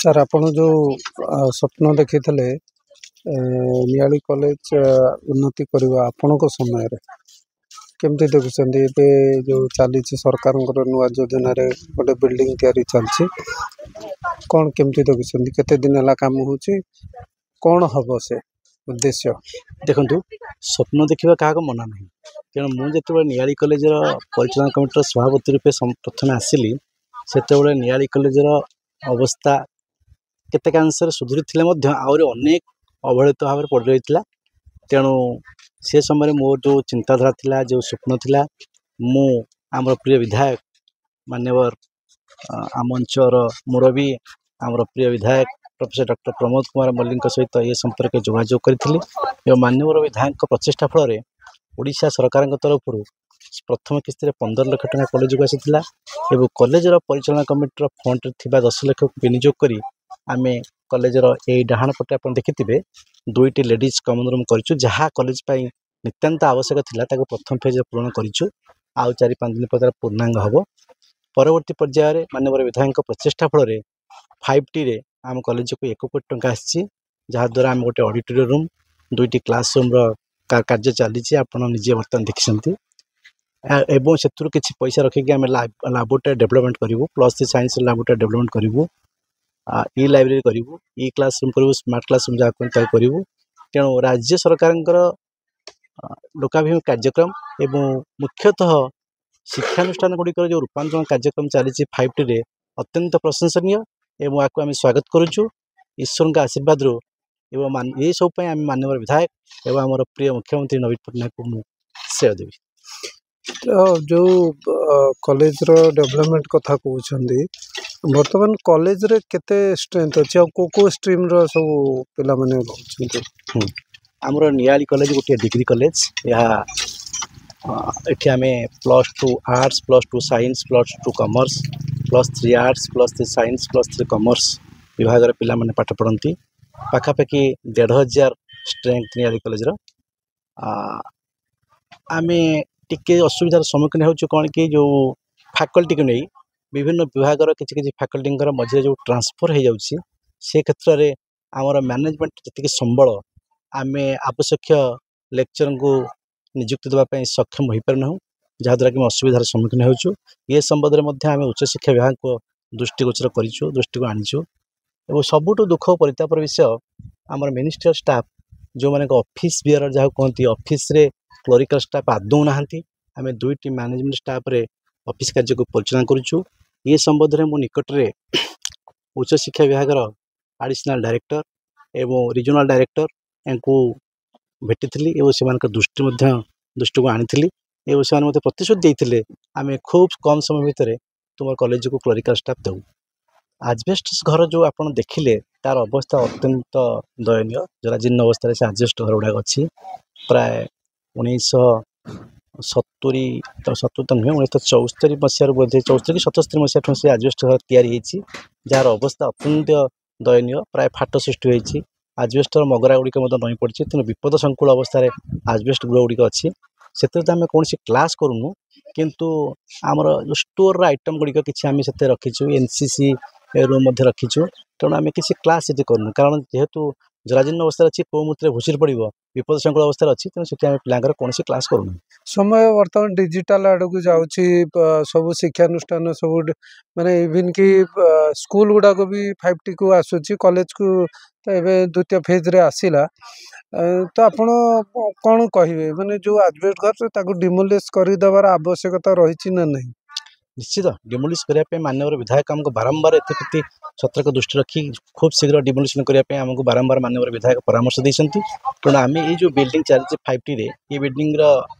Sir ଆପଣ ଯେଉଁ ସ୍ୱପ୍ନ ଦେଖିଥିଲେ ନିଆଳି କଲେଜ ଉନ୍ନତି କରିବା ଆପଣଙ୍କ ସମୟରେ କେମିତି ଦେଖୁଛନ୍ତି? ଏବେ ଯେଉଁ ଚାଲିଛି ସରକାରଙ୍କର ନୂଆ ଯୋଜନାରେ ଗୋଟେ ବିଲ୍ଡିଂ ତିଆରି ଚାଲିଛି, କ'ଣ କେମିତି ଦେଖୁଛନ୍ତି? କେତେ ଦିନ ହେଲା କାମ ହେଉଛି, କ'ଣ ହେବ ସେ ଉଦ୍ଦେଶ୍ୟ? ଦେଖନ୍ତୁ, ସ୍ୱପ୍ନ ଦେଖିବା କାହାକୁ ମନା ନାହିଁ। ତେଣୁ ମୁଁ ଯେତେବେଳେ ନିଆଳି କଲେଜର ପରିଚାଳନା କମିଟିର ସଭାପତି ରୂପେ ପ୍ରଥମେ ଆସିଲି, ସେତେବେଳେ ନିଆଳି କଲେଜର ଅବସ୍ଥା କେତେକାଂଶରେ ସୁଧୁରିଥିଲେ ମଧ୍ୟ ଆହୁରି ଅନେକ ଅବହେଳିତ ଭାବରେ ପଡ଼ି ରହିଥିଲା। ତେଣୁ ସେ ସମୟରେ ମୋର ଯେଉଁ ଚିନ୍ତାଧାରା ଥିଲା, ଯେଉଁ ସ୍ୱପ୍ନ ଥିଲା, ମୁଁ ଆମର ପ୍ରିୟ ବିଧାୟକ ମାନ୍ୟବର ଆମ ଅଞ୍ଚଳର ମୁରବୀ ଆମର ପ୍ରିୟ ବିଧାୟକ ପ୍ରଫେସର ଡକ୍ଟର ପ୍ରମୋଦ କୁମାର ମଲ୍ଲିକଙ୍କ ସହିତ ଏ ସମ୍ପର୍କରେ ଯୋଗାଯୋଗ କରିଥିଲି ଏବଂ ମାନ୍ୟବର ବିଧାୟକଙ୍କ ପ୍ରଚେଷ୍ଟା ଫଳରେ ଓଡ଼ିଶା ସରକାରଙ୍କ ତରଫରୁ ପ୍ରଥମ କିସ୍ତିରେ 15 ଲକ୍ଷ ଟଙ୍କା କଲେଜକୁ ଆସିଥିଲା ଏବଂ କଲେଜର ପରିଚାଳନା କମିଟିର ଫଣ୍ଡରେ ଥିବା 10 ଲକ୍ଷକୁ ବିନିଯୋଗ କରି ଆମେ କଲେଜର ଏଇ ଡାହାଣ ପଟେ ଆପଣ ଦେଖିଥିବେ 2ଟି ଲେଡିଜ୍ କମନ ରୁମ୍ କରିଛୁ, ଯାହା କଲେଜ ପାଇଁ ନିତାନ୍ତ ଆବଶ୍ୟକ ଥିଲା। ତାକୁ ପ୍ରଥମ ଫେଜ୍ରେ ପୂରଣ କରିଛୁ, ଆଉ 4-5 ଦିନ ପରେ ପୂର୍ଣ୍ଣାଙ୍ଗ ହେବ। ପରବର୍ତ୍ତୀ ପର୍ଯ୍ୟାୟରେ ମାନ୍ୟବର ବିଧାୟକଙ୍କ ପ୍ରଚେଷ୍ଟା ଫଳରେ 5Tରେ ଆମ କଲେଜକୁ 1 କୋଟି ଟଙ୍କା ଆସିଛି, ଯାହାଦ୍ୱାରା ଆମେ ଗୋଟେ ଅଡ଼ିଟୋରିୟମ୍ ରୁମ୍, 2ଟି କ୍ଲାସ୍ ରୁମ୍ର କାର୍ଯ୍ୟ ଚାଲିଛି, ଆପଣ ନିଜେ ବର୍ତ୍ତମାନ ଦେଖିଛନ୍ତି। ଏବଂ ସେଥିରୁ କିଛି ପଇସା ରଖିକି ଆମେ ଲାବୋରେଟୋରୀ ଡେଭଲପମେଣ୍ଟ କରିବୁ, +3 ସାଇନ୍ସର ଲାବୋରେଟୋରୀ ଡେଭଲପମେଣ୍ଟ କରିବୁ, ଇ ଲାଇବ୍ରେରୀ କରିବୁ, ଇ କ୍ଲାସ୍ ରୁମ୍ କରିବୁ, ସ୍ମାର୍ଟ କ୍ଲାସ୍ ରୁମ୍ ଯାହା ତାକୁ କରିବୁ। ତେଣୁ ରାଜ୍ୟ ସରକାରଙ୍କର ଲୋକାଭିମୁଖୀ କାର୍ଯ୍ୟକ୍ରମ ଏବଂ ମୁଖ୍ୟତଃ ଶିକ୍ଷାନୁଷ୍ଠାନ ଗୁଡ଼ିକର ଯେଉଁ ରୂପାନ୍ତରଣ କାର୍ଯ୍ୟକ୍ରମ ଚାଲିଛି 5Tରେ ଅତ୍ୟନ୍ତ ପ୍ରଶଂସନୀୟ ଏବଂ ଏହାକୁ ଆମେ ସ୍ୱାଗତ କରୁଛୁ ଈଶ୍ୱରଙ୍କ ଆଶୀର୍ବାଦରୁ। ଏବଂ ଏସବୁ ପାଇଁ ଆମେ ମାନ୍ୟବର ବିଧାୟକ ଏବଂ ଆମର ପ୍ରିୟ ମୁଖ୍ୟମନ୍ତ୍ରୀ ନବୀନ ପଟ୍ଟନାୟକଙ୍କୁ ମୁଁ ଶ୍ରେୟ ଦେବି। ଯେଉଁ କଲେଜର ଡେଭଲପମେଣ୍ଟ କଥା କହୁଛନ୍ତି, ବର୍ତ୍ତମାନ କଲେଜରେ କେତେ ଷ୍ଟ୍ରେନ୍ଥ ଅଛି ଆଉ କେଉଁ ଷ୍ଟ୍ରିମ୍ର ସବୁ ପିଲାମାନେ ରହୁଛନ୍ତି? ଆମର ନିଆଳି କଲେଜ ଗୋଟିଏ ଡିଗ୍ରୀ କଲେଜ। ଏହା ଏଠି ଆମେ +2 arts, +2 science, +2 commerce, +3 arts, +3 science, +3 commerce ବିଭାଗର ପିଲାମାନେ ପାଠ ପଢ଼ନ୍ତି। ପାଖାପାଖି 1,500 ଷ୍ଟ୍ରେନ୍ଥ ନିଆଳି କଲେଜର। ଆମେ ଟିକେ ଅସୁବିଧାର ସମ୍ମୁଖୀନ ହେଉଛୁ କ'ଣ କି, ଯେଉଁ ଫାକଲ୍ଟିକୁ ନେଇ ବିଭିନ୍ନ ବିଭାଗର କିଛି କିଛି ଫାକଲ୍ଟିଙ୍କର ମଝିରେ ଯେଉଁ ଟ୍ରାନ୍ସଫର୍ ହୋଇଯାଉଛି, ସେ କ୍ଷେତ୍ରରେ ଆମର ମ୍ୟାନେଜମେଣ୍ଟ ଯେତିକି ସମ୍ବଳ ଆମେ ଆବଶ୍ୟକ ଲେକ୍ଚରଙ୍କୁ ନିଯୁକ୍ତି ଦେବା ପାଇଁ ସକ୍ଷମ ହୋଇପାରୁନାହୁଁ, ଯାହାଦ୍ୱାରା କି ଆମେ ଅସୁବିଧାର ସମ୍ମୁଖୀନ ହେଉଛୁ। ଏ ସମ୍ବନ୍ଧରେ ମଧ୍ୟ ଆମେ ଉଚ୍ଚଶିକ୍ଷା ବିଭାଗଙ୍କ ଦୃଷ୍ଟିଗୋଚର କରିଛୁ, ଦୃଷ୍ଟିକୁ ଆଣିଛୁ। ଏବଂ ସବୁଠୁ ଦୁଃଖ ଓ ପରିତାପର ବିଷୟ, ଆମର ମିନିଷ୍ଟ୍ରିଆଲ ଷ୍ଟାଫ୍ ଯେଉଁମାନଙ୍କ ଅଫିସ୍ ବିୟର ଯାହାକୁ କୁହନ୍ତି, ଅଫିସ୍ରେ କ୍ଲରିକାଲ ଷ୍ଟାଫ୍ ଆଦୌ ନାହାନ୍ତି। ଆମେ 2ଟି ମ୍ୟାନେଜମେଣ୍ଟ ଷ୍ଟାଫ୍ରେ ଅଫିସ୍ କାର୍ଯ୍ୟକୁ ପରିଚାଳନା କରୁଛୁ। ଏ ସମ୍ବନ୍ଧରେ ମୁଁ ନିକଟରେ ଉଚ୍ଚଶିକ୍ଷା ବିଭାଗର ଆଡ଼ିସନାଲ୍ ଡାଇରେକ୍ଟର ଏବଂ ରିଜନାଲ୍ ଡାଇରେକ୍ଟର ୟାଙ୍କୁ ଭେଟିଥିଲି ଏବଂ ସେମାନଙ୍କ ଦୃଷ୍ଟିକୁ ଆଣିଥିଲି ଏବଂ ସେମାନେ ମୋତେ ପ୍ରତିଶ୍ରୁତି ଦେଇଥିଲେ ଆମେ ଖୁବ୍ କମ୍ ସମୟ ଭିତରେ ତୁମ କଲେଜକୁ କ୍ଲରିକାଲ ଷ୍ଟାଫ୍ ଦେବୁ। ଆଜବେଷ୍ଟସ୍ ଘର ଯେଉଁ ଆପଣ ଦେଖିଲେ, ତାର ଅବସ୍ଥା ଅତ୍ୟନ୍ତ ଦୟନୀୟ, ଜରାଜୀର୍ଣ୍ଣ ଅବସ୍ଥାରେ ସେ ଆଜବେଷ୍ଟ ଘର ଗୁଡ଼ାକ ଅଛି। ପ୍ରାୟ 1970 ତ ନୁହେଁ, 1974 ମସିହାରୁ ବୋଧେ 74 କି 77 ମସିହା ଠୁ ସେ ଆଜବେଷ୍ଟ ଘର ତିଆରି ହୋଇଛି, ଯାହାର ଅବସ୍ଥା ଅତ୍ୟନ୍ତ ଦୟନୀୟ। ପ୍ରାୟ ଫାଟ ସୃଷ୍ଟି ହୋଇଛି, ଆଜବେଷ୍ଟର ମଗରା ଗୁଡ଼ିକ ମଧ୍ୟ ନଇଁ ପଡ଼ିଛି। ତେଣୁ ବିପଦ ସଂକୁଳ ଅବସ୍ଥାରେ ଆଜବେଷ୍ଟ ଗୃହ ଗୁଡ଼ିକ ଅଛି। ସେଥିରେ ତ ଆମେ କୌଣସି କ୍ଲାସ୍ କରୁନୁ, କିନ୍ତୁ ଆମର ଯେଉଁ ଷ୍ଟୋରର ଆଇଟମ୍ ଗୁଡ଼ିକ କିଛି ଆମେ ସେଥିରେ ରଖିଛୁ, NCC ରୁମ୍ ମଧ୍ୟ ରଖିଛୁ। ତେଣୁ ଆମେ କିଛି କ୍ଲାସ୍ ସେଠି କରୁନୁ, କାରଣ ଯେହେତୁ ଜରାଜୀର୍ଣ୍ଣ ଅବସ୍ଥାରେ ଅଛି, କେଉଁ ମୁହୂର୍ତ୍ତରେ ଭୁଷୁଡ଼ି ପଡ଼ିବ, ବିପଦ ସଂକୁଳ ଅବସ୍ଥାରେ ଅଛି। ତେଣୁ ସେଠି ଆମେ ପିଲାଙ୍କର କୌଣସି କ୍ଲାସ୍ କରୁନୁ। ସମୟ ବର୍ତ୍ତମାନ ଡିଜିଟାଲ ଆଡ଼କୁ ଯାଉଛି, ସବୁ ଶିକ୍ଷାନୁଷ୍ଠାନ ସବୁ ମାନେ ଇଭିନ୍ କି ସ୍କୁଲ ଗୁଡ଼ାକ ବି 5Tକୁ ଆସୁଛି, କଲେଜକୁ ତ ଏବେ 2ୟ ଫେଜ୍ରେ ଆସିଲା। ତ ଆପଣ କ'ଣ କହିବେ, ମାନେ ଯେଉଁ ଆଜବେଷ୍ଟ ଘର ତାକୁ ଡିମୋଲିସ୍ କରିଦେବାର ଆବଶ୍ୟକତା ରହିଛି ନା ନାହିଁ? ନିଶ୍ଚିତ ଡିମୋଲିସ୍ କରିବା ପାଇଁ ମାନ୍ୟବର ବିଧାୟକ ଆମକୁ ବାରମ୍ବାର ଏଥିପ୍ରତି ସତର୍କ ଦୃଷ୍ଟି ରଖି ଖୁବ୍ ଶୀଘ୍ର ଡିମୋଲିସନ୍ କରିବା ପାଇଁ ଆମକୁ ବାରମ୍ବାର ମାନ୍ୟବର ବିଧାୟକ ପରାମର୍ଶ ଦେଇଛନ୍ତି। ତେଣୁ ଆମେ ଏଇ ଯେଉଁ ବିଲ୍ଡିଂ ଚାଲିଛି 5Tରେ, ଏ ବିଲ୍ଡିଂର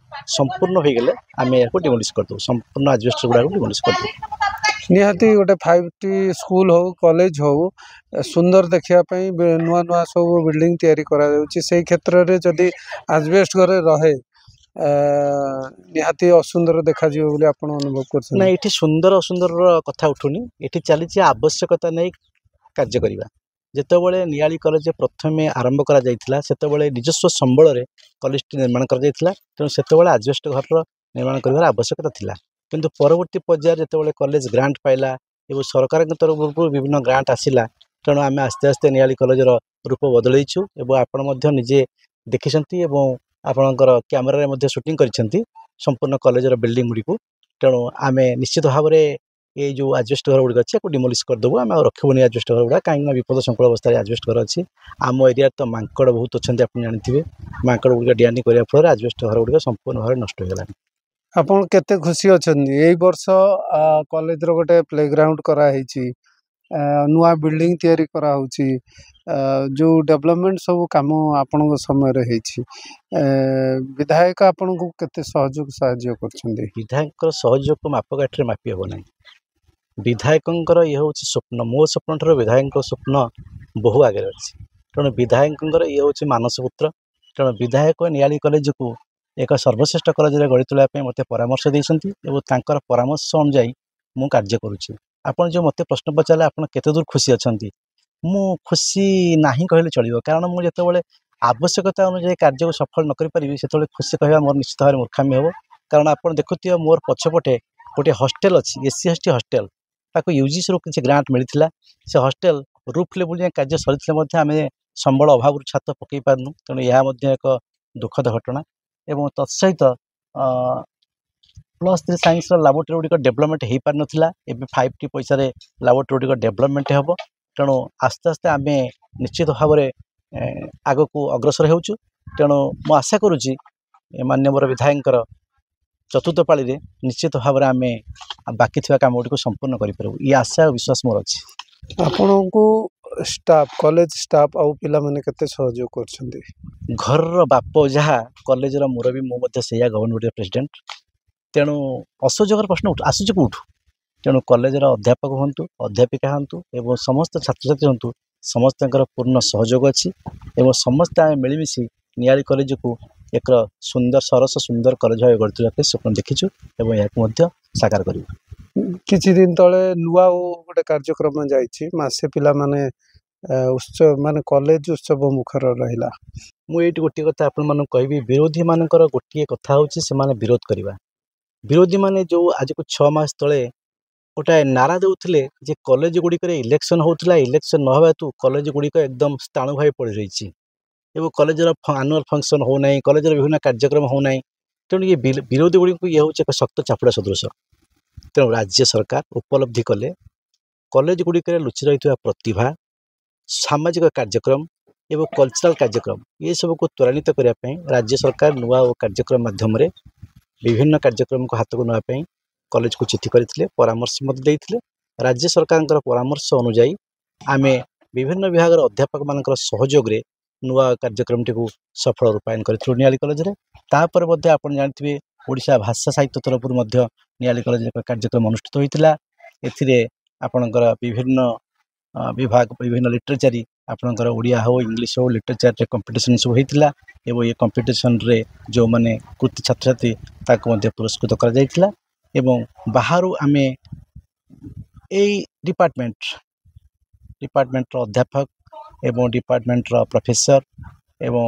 ସମ୍ପୂର୍ଣ୍ଣ ହୋଇଗଲେ ଆମେ ଏହାକୁ ଡିମୋଲିସ୍ କରିଦେବୁ, ସମ୍ପୂର୍ଣ୍ଣ ଆଜବେଷ୍ଟ ଗୁଡ଼ାକୁ ଡିମୋଲିସ୍ କରିଦେବୁ। ନିହାତି ଗୋଟେ 5T ସ୍କୁଲ ହଉ, କଲେଜ ହଉ, ସୁନ୍ଦର ଦେଖିବା ପାଇଁ ନୂଆ ନୂଆ ସବୁ ବିଲ୍ଡିଂ ତିଆରି କରାଯାଉଛି। ସେଇ କ୍ଷେତ୍ରରେ ଯଦି ଆଜବେଷ୍ଟ ଘରେ ରହେ, ନିହାତି ଅସୁନ୍ଦର ଦେଖାଯିବ ବୋଲି ଆପଣ ଅନୁଭବ କରୁଛନ୍ତି? ନା, ଏଠି ସୁନ୍ଦର ଅସୁନ୍ଦରର କଥା ଉଠୁନି, ଏଠି ଚାଲିଛି ଆବଶ୍ୟକତା ନେଇ କାର୍ଯ୍ୟ କରିବା। ଯେତେବେଳେ ନିଆଳି କଲେଜ ପ୍ରଥମେ ଆରମ୍ଭ କରାଯାଇଥିଲା, ସେତେବେଳେ ନିଜସ୍ୱ ସମ୍ବଳରେ କଲେଜଟି ନିର୍ମାଣ କରାଯାଇଥିଲା। ତେଣୁ ସେତେବେଳେ ଆଜବେଷ୍ଟ ଘରର ନିର୍ମାଣ କରିବାର ଆବଶ୍ୟକତା ଥିଲା। କିନ୍ତୁ ପରବର୍ତ୍ତୀ ପର୍ଯ୍ୟାୟରେ ଯେତେବେଳେ କଲେଜ ଗ୍ରାଣ୍ଟ ପାଇଲା ଏବଂ ସରକାରଙ୍କ ତରଫରୁ ବିଭିନ୍ନ ଗ୍ରାଣ୍ଟ ଆସିଲା, ତେଣୁ ଆମେ ଆସ୍ତେ ଆସ୍ତେ ନିଆଳି କଲେଜର ରୂପ ବଦଳେଇଛୁ ଏବଂ ଆପଣ ମଧ୍ୟ ନିଜେ ଦେଖିଛନ୍ତି ଏବଂ ଆପଣଙ୍କର କ୍ୟାମେରାରେ ମଧ୍ୟ ସୁଟିଂ କରିଛନ୍ତି ସମ୍ପୂର୍ଣ୍ଣ କଲେଜର ବିଲ୍ଡିଂ ଗୁଡ଼ିକୁ। ତେଣୁ ଆମେ ନିଶ୍ଚିତ ଭାବରେ ଏଇ ଯେଉଁ ଆଜବେଷ୍ଟ ଘର ଗୁଡ଼ିକ ଅଛି ୟାକୁ ଡିମୋଲିସ୍ କରିଦେବୁ। ଆମେ ଆଉ ରଖିବୁନି ଆଜବେଷ୍ଟ ଘର ଗୁଡ଼ା, କାହିଁକିନା ବିପଦ ସଂକୁଳ ଅବସ୍ଥାରେ ଆଜବେଷ୍ଟ ଘର ଅଛି। ଆମ ଏରିଆରେ ତ ମାଙ୍କଡ଼ ବହୁତ ଅଛନ୍ତି, ଆପଣ ଜାଣିଥିବେ। ମାଙ୍କଡ଼ ଗୁଡ଼ିକ ଡିଆନି କରିବା ଫଳରେ ଆଜବେଷ୍ଟ ଘର ଗୁଡ଼ିକ ସମ୍ପୂର୍ଣ୍ଣ ଭାବରେ ନଷ୍ଟ ହୋଇଗଲାଣି। ଆପଣ କେତେ ଖୁସି ଅଛନ୍ତି? ଏଇ ବର୍ଷ କଲେଜର ଗୋଟେ ପ୍ଲେଗ୍ରାଉଣ୍ଡ କରାହେଇଛି, ନୂଆ ବିଲ୍ଡିଂ ତିଆରି କରାହେଉଛି, ଯେଉଁ ଡେଭଲପମେଣ୍ଟ ସବୁ କାମ ଆପଣଙ୍କ ସମୟରେ ହେଇଛି, ବିଧାୟକ ଆପଣଙ୍କୁ କେତେ ସାହାଯ୍ୟ କରୁଛନ୍ତି? ବିଧାୟକଙ୍କର ସହଯୋଗକୁ ମାପକାଠିରେ ମାପି ହେବ ନାହିଁ। ବିଧାୟକଙ୍କର ଇଏ ହେଉଛି ସ୍ୱପ୍ନ। ମୋ ସ୍ୱପ୍ନ ଠାରୁ ବିଧାୟକଙ୍କ ସ୍ୱପ୍ନ ବହୁ ଆଗରେ ଅଛି। ତେଣୁ ବିଧାୟକଙ୍କର ଇଏ ହେଉଛି ମାନସ ପୁତ୍ର। ତେଣୁ ବିଧାୟକ ନିଆଳି କଲେଜକୁ ଏକ ସର୍ବଶ୍ରେଷ୍ଠ କଲେଜରେ ଗଢ଼ି ତୋଳିବା ପାଇଁ ମୋତେ ପରାମର୍ଶ ଦେଇଛନ୍ତି ଏବଂ ତାଙ୍କର ପରାମର୍ଶ ଅନୁଯାୟୀ ମୁଁ କାର୍ଯ୍ୟ କରୁଛି। ଆପଣ ଯେଉଁ ମୋତେ ପ୍ରଶ୍ନ ପଚାରିଲେ ଆପଣ କେତେ ଦୂର ଖୁସି ଅଛନ୍ତି, ମୁଁ ଖୁସି ନାହିଁ କହିଲେ ଚଳିବ। କାରଣ ମୁଁ ଯେତେବେଳେ ଆବଶ୍ୟକତା ଅନୁଯାୟୀ କାର୍ଯ୍ୟକୁ ସଫଳ ନ କରିପାରିବି ସେତେବେଳେ ଖୁସି କହିବା ମୋର ନିଶ୍ଚିତ ଭାବରେ ମୂର୍ଖାମି ହେବ। କାରଣ ଆପଣ ଦେଖୁଥିବେ ମୋର ପଛପଟେ ଗୋଟିଏ ହଷ୍ଟେଲ ଅଛି, SC/ST ହଷ୍ଟେଲ। ତାକୁ UGCରୁ କିଛି ଗ୍ରାଣ୍ଟ ମିଳିଥିଲା। ସେ ହଷ୍ଟେଲ ରୁଫ୍ ଲେବୁଲ ଯାଏଁ କାର୍ଯ୍ୟ ସରିଥିଲେ ମଧ୍ୟ ଆମେ ସମ୍ବଳ ଅଭାବରୁ ଛାତ ପକାଇ ପାରୁନୁ। ତେଣୁ ଏହା ମଧ୍ୟ ଏକ ଦୁଃଖଦ ଘଟଣା। ଏବଂ ତତ୍ସହିତ +3 ସାଇନ୍ସର ଲାବୋରେଟୋରୀ ଗୁଡ଼ିକ ଡେଭଲପମେଣ୍ଟ ହୋଇପାରିନଥିଲା। ଏବେ 5T ପଇସାରେ ଲାବୋରେଟୋରୀ ଗୁଡ଼ିକ ଡେଭଲପମେଣ୍ଟ ହେବ। ତେଣୁ ଆସ୍ତେ ଆସ୍ତେ ଆମେ ନିଶ୍ଚିତ ଭାବରେ ଆଗକୁ ଅଗ୍ରସର ହେଉଛୁ। ତେଣୁ ମୁଁ ଆଶା କରୁଛି ମାନ୍ୟବର ବିଧାୟକଙ୍କର ଚତୁର୍ଥ ପାଳିରେ ନିଶ୍ଚିତ ଭାବରେ ଆମେ ବାକି ଥିବା କାମ ଗୁଡ଼ିକୁ ସମ୍ପୂର୍ଣ୍ଣ କରିପାରିବୁ। ଏ ଆଶା ଆଉ ବିଶ୍ୱାସ ମୋର ଅଛି। ଆପଣଙ୍କୁ କଲେଜ ଷ୍ଟାଫ୍ ଆଉ ପିଲାମାନେ କେତେ ସହଯୋଗ କରୁଛନ୍ତି? ଘରର ବାପ ଯାହା କଲେଜର ମୁରବୀ ମୁଁ ମଧ୍ୟ ସେଇଆ, ଗଭର୍ଣ୍ଣମେଣ୍ଟ ପ୍ରେସିଡେଣ୍ଟ। ତେଣୁ ଅସହଯୋଗର ପ୍ରଶ୍ନ ଆସୁଛି କେଉଁଠୁ? ତେଣୁ କଲେଜର ଅଧ୍ୟାପକ ହୁଅନ୍ତୁ, ଅଧ୍ୟାପିକା ହୁଅନ୍ତୁ ଏବଂ ସମସ୍ତ ଛାତ୍ରଛାତ୍ରୀ ହୁଅନ୍ତୁ, ସମସ୍ତଙ୍କର ପୂର୍ଣ୍ଣ ସହଯୋଗ ଅଛି ଏବଂ ସମସ୍ତେ ଆମେ ମିଳିମିଶି ନିଆଳି କଲେଜକୁ ଏକ ସରସ ସୁନ୍ଦର କଲେଜ ଭାବେ ଗଢ଼ି ତୋଳିବା ପାଇଁ ସ୍ୱପ୍ନ ଦେଖିଛୁ ଏବଂ ଏହାକୁ ମଧ୍ୟ ସାକାର କରିବୁ। କିଛି ଦିନ ତଳେ ନୂଆ ଗୋଟେ କାର୍ଯ୍ୟକ୍ରମ ଯାଇଛି, ମାସେ ପିଲାମାନେ କଲେଜ ଉତ୍ସବ ମୁଖର ରହିଲା। ମୁଁ ଏଇଠି ଗୋଟିଏ କଥା ଆପଣମାନଙ୍କୁ କହିବି, ବିରୋଧୀମାନଙ୍କର ଗୋଟିଏ କଥା ହେଉଛି ସେମାନେ ବିରୋଧ କରିବା। ବିରୋଧୀମାନେ ଯେଉଁ ଆଜିକୁ 6 ମାସ ତଳେ ଗୋଟାଏ ନାରା ଦେଉଥିଲେ ଯେ କଲେଜ ଗୁଡ଼ିକରେ ଇଲେକ୍ସନ୍ ହେଉଥିଲା, ଇଲେକ୍ସନ୍ ନ ହେବା ହେତୁ କଲେଜ ଗୁଡ଼ିକ ଏକଦମ ସ୍ଥାଣୁ ଭାବେ ପଡ଼ି ରହିଛି ଏବଂ କଲେଜର ଆନୁଆଲ୍ ଫଙ୍କସନ୍ ହେଉନାହିଁ, କଲେଜର ବିଭିନ୍ନ କାର୍ଯ୍ୟକ୍ରମ ହେଉନାହିଁ। ତେଣୁ ଇଏ ବିରୋଧୀ ଗୁଡ଼ିକୁ ଇଏ ହେଉଛି ଏକ ଶକ୍ତ ଚାପୁଡ଼ା ସଦୃଶ। ତେଣୁ ରାଜ୍ୟ ସରକାର ଉପଲବ୍ଧି କଲେ କଲେଜ ଗୁଡ଼ିକରେ ଲୁଚି ରହିଥିବା ପ୍ରତିଭା, ସାମାଜିକ କାର୍ଯ୍ୟକ୍ରମ ଏବଂ କଲଚରାଲ କାର୍ଯ୍ୟକ୍ରମ ଏସବୁକୁ ତ୍ୱରାନ୍ୱିତ କରିବା ପାଇଁ ରାଜ୍ୟ ସରକାର ନୂଆ ଓ କାର୍ଯ୍ୟକ୍ରମ ମାଧ୍ୟମରେ ବିଭିନ୍ନ କାର୍ଯ୍ୟକ୍ରମକୁ ହାତକୁ ନେବା ପାଇଁ କଲେଜକୁ ଚିଠି କରିଥିଲେ, ପରାମର୍ଶ ମଧ୍ୟ ଦେଇଥିଲେ। ରାଜ୍ୟ ସରକାରଙ୍କର ପରାମର୍ଶ ଅନୁଯାୟୀ ଆମେ ବିଭିନ୍ନ ବିଭାଗର ଅଧ୍ୟାପକମାନଙ୍କର ସହଯୋଗରେ ନୂଆ କାର୍ଯ୍ୟକ୍ରମଟିକୁ ସଫଳ ରୂପାୟନ କରିଥିଲୁ ନିଆଳି କଲେଜରେ। ତାପରେ ମଧ୍ୟ ଆପଣ ଜାଣିଥିବେ ଓଡ଼ିଶା ଭାଷା ସାହିତ୍ୟ ତରଫରୁ ମଧ୍ୟ ନିଆଳି କଲେଜରେ ଏକ କାର୍ଯ୍ୟକ୍ରମ ଅନୁଷ୍ଠିତ ହୋଇଥିଲା। ଏଥିରେ ଆପଣଙ୍କର ବିଭିନ୍ନ ବିଭାଗ, ବିଭିନ୍ନ ଲିଟରେଚାରୀ, ଆପଣଙ୍କର ଓଡ଼ିଆ ହେଉ ଇଂଲିଶ ହେଉ ଲିଟରେଚାରରେ କମ୍ପିଟିସନ୍ ସବୁ ହୋଇଥିଲା ଏବଂ ଏ କମ୍ପିଟିସନ୍ରେ ଯେଉଁମାନେ କୃତି ଛାତ୍ରଛାତ୍ରୀ ତାକୁ ମଧ୍ୟ ପୁରସ୍କୃତ କରାଯାଇଥିଲା। ଏବଂ ବାହାରୁ ଆମେ ଏଇ ଡିପାର୍ଟମେଣ୍ଟର ଅଧ୍ୟାପକ ଏବଂ ଡିପାର୍ଟମେଣ୍ଟର ପ୍ରଫେସର ଏବଂ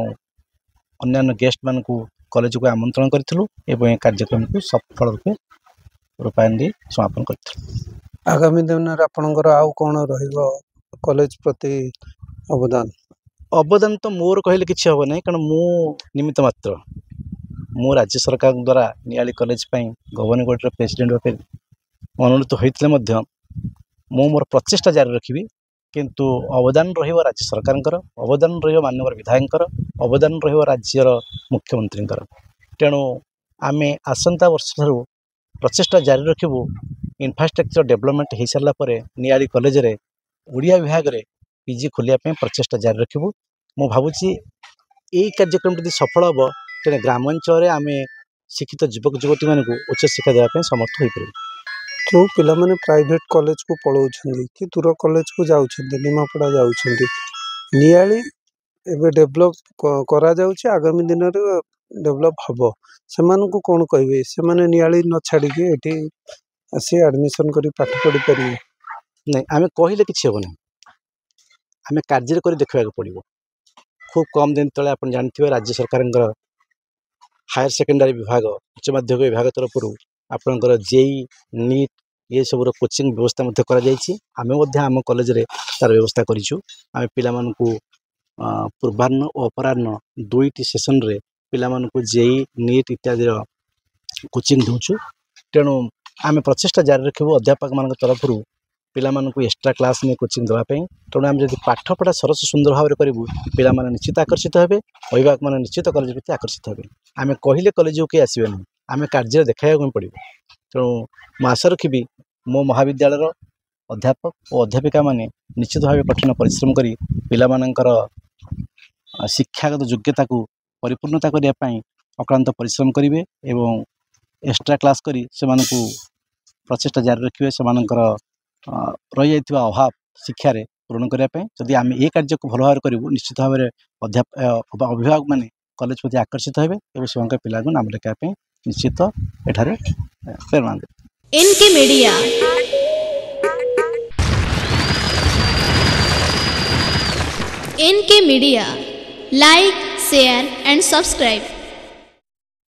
ଅନ୍ୟାନ୍ୟ ଗେଷ୍ଟମାନଙ୍କୁ କଲେଜକୁ ଆମନ୍ତ୍ରଣ କରିଥିଲୁ ଏବଂ ଏ କାର୍ଯ୍ୟକ୍ରମକୁ ସଫଳ ରୂପାୟନ ଦେଇ ସମାପନ କରିଥିଲୁ। ଆଗାମୀ ଦିନରେ ଆପଣଙ୍କର ଆଉ କ'ଣ ରହିବ କଲେଜ ପ୍ରତି ଅବଦାନ? ଅବଦାନ ତ ମୋର କହିଲେ କିଛି ହେବ ନାହିଁ, କାରଣ ମୁଁ ନିମିତ୍ତ ମାତ୍ର। ମୁଁ ରାଜ୍ୟ ସରକାରଙ୍କ ଦ୍ୱାରା ନିଆଳି କଲେଜ ପାଇଁ ଗଭର୍ଣ୍ଣମେଣ୍ଟର ପ୍ରେସିଡେଣ୍ଟ ଭାବେ ମନୋନୀତ ହୋଇଥିଲେ ମଧ୍ୟ ମୁଁ ମୋର ପ୍ରଚେଷ୍ଟା ଜାରି ରଖିବି। କିନ୍ତୁ ଅବଦାନ ରହିବ ରାଜ୍ୟ ସରକାରଙ୍କର, ଅବଦାନ ରହିବ ମାନ୍ୟବର ବିଧାୟକଙ୍କର, ଅବଦାନ ରହିବ ରାଜ୍ୟର ମୁଖ୍ୟମନ୍ତ୍ରୀଙ୍କର। ତେଣୁ ଆମେ ଆସନ୍ତା ବର୍ଷ ଠାରୁ ପ୍ରଚେଷ୍ଟା ଜାରି ରଖିବୁ। ଇନଫ୍ରାଷ୍ଟ୍ରକ୍ଚର ଡେଭଲପମେଣ୍ଟ ହୋଇସାରିଲା ପରେ ନିଆଳି କଲେଜରେ ଓଡ଼ିଆ ବିଭାଗରେ PG ଖୋଲିବା ପାଇଁ ପ୍ରଚେଷ୍ଟା ଜାରି ରଖିବୁ। ମୁଁ ଭାବୁଛି ଏଇ କାର୍ଯ୍ୟକ୍ରମ ଯଦି ସଫଳ ହେବ ତେଣୁ ଗ୍ରାମାଞ୍ଚଳରେ ଆମେ ଶିକ୍ଷିତ ଯୁବକ ଯୁବତୀମାନଙ୍କୁ ଉଚ୍ଚଶିକ୍ଷା ଦେବା ପାଇଁ ସମର୍ଥ ହୋଇପାରିବୁ। ଯେଉଁ ପିଲାମାନେ ପ୍ରାଇଭେଟ୍ କଲେଜକୁ ପଳାଉଛନ୍ତି କି ଦୂର କଲେଜକୁ ଯାଉଛନ୍ତି, ନିମାପଡ଼ା ଯାଉଛନ୍ତି, ନିଆଳି ଏବେ ଡେଭଲପ୍ କରାଯାଉଛି, ଆଗାମୀ ଦିନରେ ଡେଭଲପ୍ ହେବ, ସେମାନଙ୍କୁ କ'ଣ କହିବେ? ସେମାନେ ନିଆଳି ନ ଛାଡ଼ିକି ଏଠି ଆସି ଆଡ଼ମିସନ୍ କରି ପାଠ ପଢ଼ିପାରିବେ? ନାଇଁ, ଆମେ କହିଲେ କିଛି ହେବ ନାହିଁ, ଆମେ କାର୍ଯ୍ୟରେ କରି ଦେଖିବାକୁ ପଡ଼ିବ। ଖୁବ୍ କମ୍ ଦିନ ତଳେ ଆପଣ ଜାଣିଥିବେ ରାଜ୍ୟ ସରକାରଙ୍କର ହାୟର ସେକେଣ୍ଡାରୀ ବିଭାଗ, ଉଚ୍ଚ ମାଧ୍ୟମିକ ବିଭାଗ ତରଫରୁ ଆପଣଙ୍କର JEE, NEET ये सब कोचिंग व्यवस्था मध्य करा जायछि आमे मध्य आम कॉलेज रे तार व्यवस्था करिछु आमे पिला मानकु पूर्वाह्न और अपराह्न दुईटी सेसन रे पिला मानकु जेई नीट इत्यादि कोचिंग दउछु तेणु आमे प्रचेष्टा जारी रखिबु अध्यापक मान तरफ पिला मानकु एक्स्ट्रा क्लास में कोचिंग देवा पई तेणु आमे जदि पाठ पढ़ा सरस सुंदर भाव रे करिवु पिला माने निश्चित आकर्षित हेबे अभिभावक माने निश्चित कॉलेज प्रति आकर्षित हेबे आमे कहिले कॉलेज के आसीबे नहीं आमे कार्य देखाइबा पड़िबो तेणु मु आशा रखिबि मो महाविद्यालय अध्यापक और अध्यापिका माने निश्चित भाव कठिन परिश्रम करी पिला मानकर शिक्षागत योग्यता को परिपूर्णता करने अक्लांत परिश्रम करेंगे एवं एक्स्ट्रा क्लास करी से मानकु प्रचेष्टा जारी रखिए से रही जाइथिबा अभाव शिक्षा रे पूर्ण करने जदि आम ये कार्य को भल भाव करूँ निश्चित भाव में अभिभावक माने कॉलेज प्रति आकर्षित हेबे एवं से पिला नाम लेखापी निश्चित एठारे प्रेरणा देबे। NK media like share and subscribe.